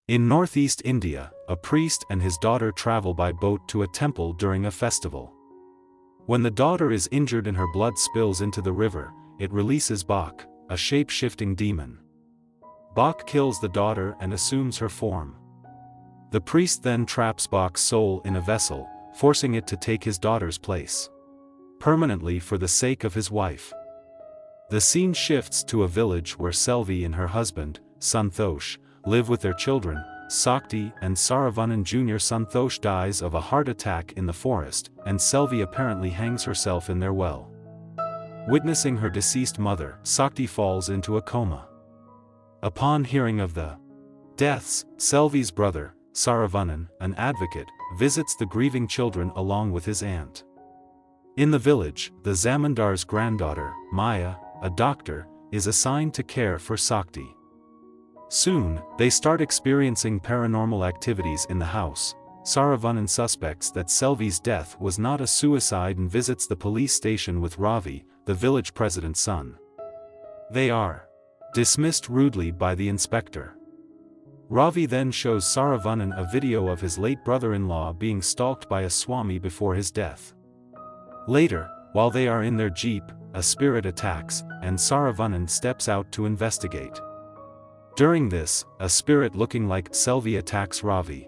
In northeast India, a priest and his daughter travel by boat to a temple during a festival. When the daughter is injured and her blood spills into the river, it releases Bak, a shape-shifting demon. Bak kills the daughter and assumes her form. The priest then traps Bak's soul in a vessel, forcing it to take his daughter's place permanently for the sake of his wife. The scene shifts to a village where Selvi and her husband, Santhosh, live with their children, Sakti and Saravanan. Jr. Santhosh dies of a heart attack in the forest, and Selvi apparently hangs herself in their well. Witnessing her deceased mother, Sakti falls into a coma. Upon hearing of the deaths, Selvi's brother, Saravanan, an advocate, visits the grieving children along with his aunt. In the village, the Zamandar's granddaughter, Maya, a doctor, is assigned to care for Sakti. Soon, they start experiencing paranormal activities in the house. Saravanan suspects that Selvi's death was not a suicide and visits the police station with Ravi, the village president's son. They are dismissed rudely by the inspector. Ravi then shows Saravanan a video of his late brother-in-law being stalked by a Swami before his death. Later, while they are in their jeep, a spirit attacks, and Saravanan steps out to investigate. During this, a spirit looking like Selvi attacks Ravi.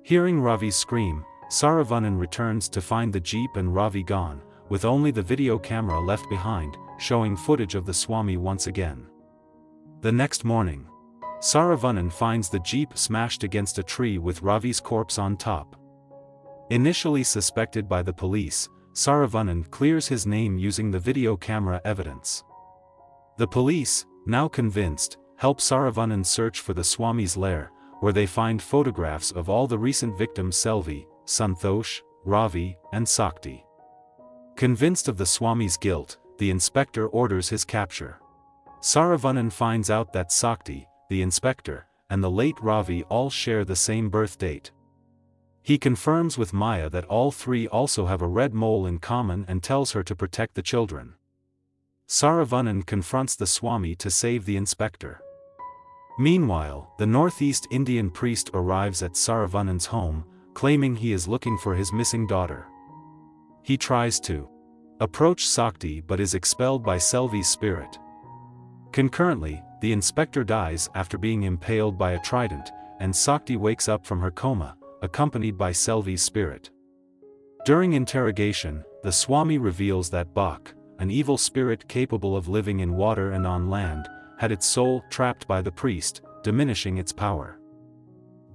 Hearing Ravi scream, Saravanan returns to find the jeep and Ravi gone, with only the video camera left behind, showing footage of the Swami once again. The next morning, Saravanan finds the jeep smashed against a tree with Ravi's corpse on top. Initially suspected by the police, Saravanan clears his name using the video camera evidence. The police, now convinced, help Saravanan search for the Swami's lair, where they find photographs of all the recent victims: Selvi, Santhosh, Ravi, and Sakti. Convinced of the Swami's guilt, the inspector orders his capture. Saravanan finds out that Sakti, the inspector, and the late Ravi all share the same birth date. He confirms with Maya that all three also have a red mole in common and tells her to protect the children. Saravanan confronts the Swami to save the inspector. Meanwhile, the northeast Indian priest arrives at Saravanan's home, claiming he is looking for his missing daughter. He tries to approach Sakti but is expelled by Selvi's spirit. Concurrently, the inspector dies after being impaled by a trident, and Sakti wakes up from her coma, accompanied by Selvi's spirit. During interrogation, the Swami reveals that Bak, an evil spirit capable of living in water and on land, had its soul trapped by the priest, diminishing its power.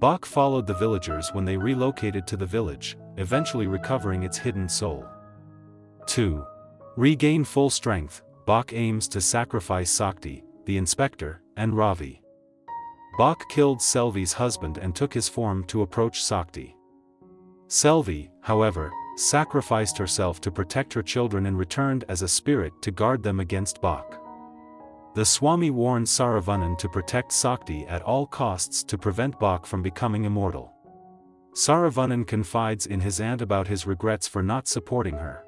Bak followed the villagers when they relocated to the village, eventually recovering its hidden soul. To regain full strength, Bak aims to sacrifice Sakti, the inspector, and Ravi. Bak killed Selvi's husband and took his form to approach Sakti. Selvi, however, sacrificed herself to protect her children and returned as a spirit to guard them against Bak. The Swami warned Saravanan to protect Sakti at all costs to prevent Bak from becoming immortal. Saravanan confides in his aunt about his regrets for not supporting her.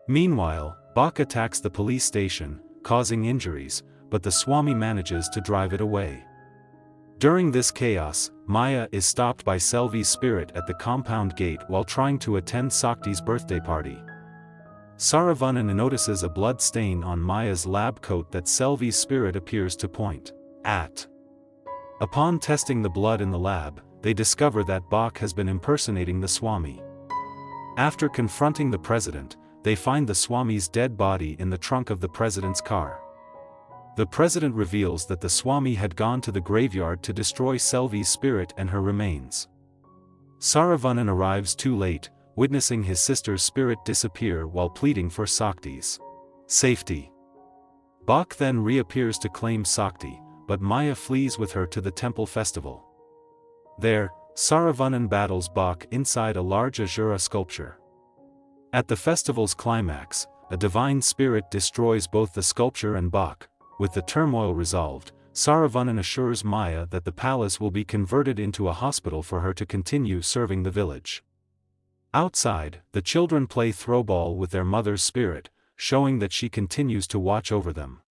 Meanwhile, Bak attacks the police station, causing injuries, but the Swami manages to drive it away. During this chaos, Maya is stopped by Selvi's spirit at the compound gate while trying to attend Sakti's birthday party. Saravanan notices a blood stain on Maya's lab coat that Selvi's spirit appears to point at. Upon testing the blood in the lab, they discover that Bak has been impersonating the Swami. After confronting the president, they find the Swami's dead body in the trunk of the president's car. The president reveals that the Swami had gone to the graveyard to destroy Selvi's spirit and her remains. Saravanan arrives too late, witnessing his sister's spirit disappear while pleading for Sakti's safety. Bak then reappears to claim Sakti, but Maya flees with her to the temple festival. There, Saravanan battles Bak inside a large Asura sculpture. At the festival's climax, a divine spirit destroys both the sculpture and Bak. With the turmoil resolved, Saravanan assures Maya that the palace will be converted into a hospital for her to continue serving the village. Outside, the children play throwball with their mother's spirit, showing that she continues to watch over them.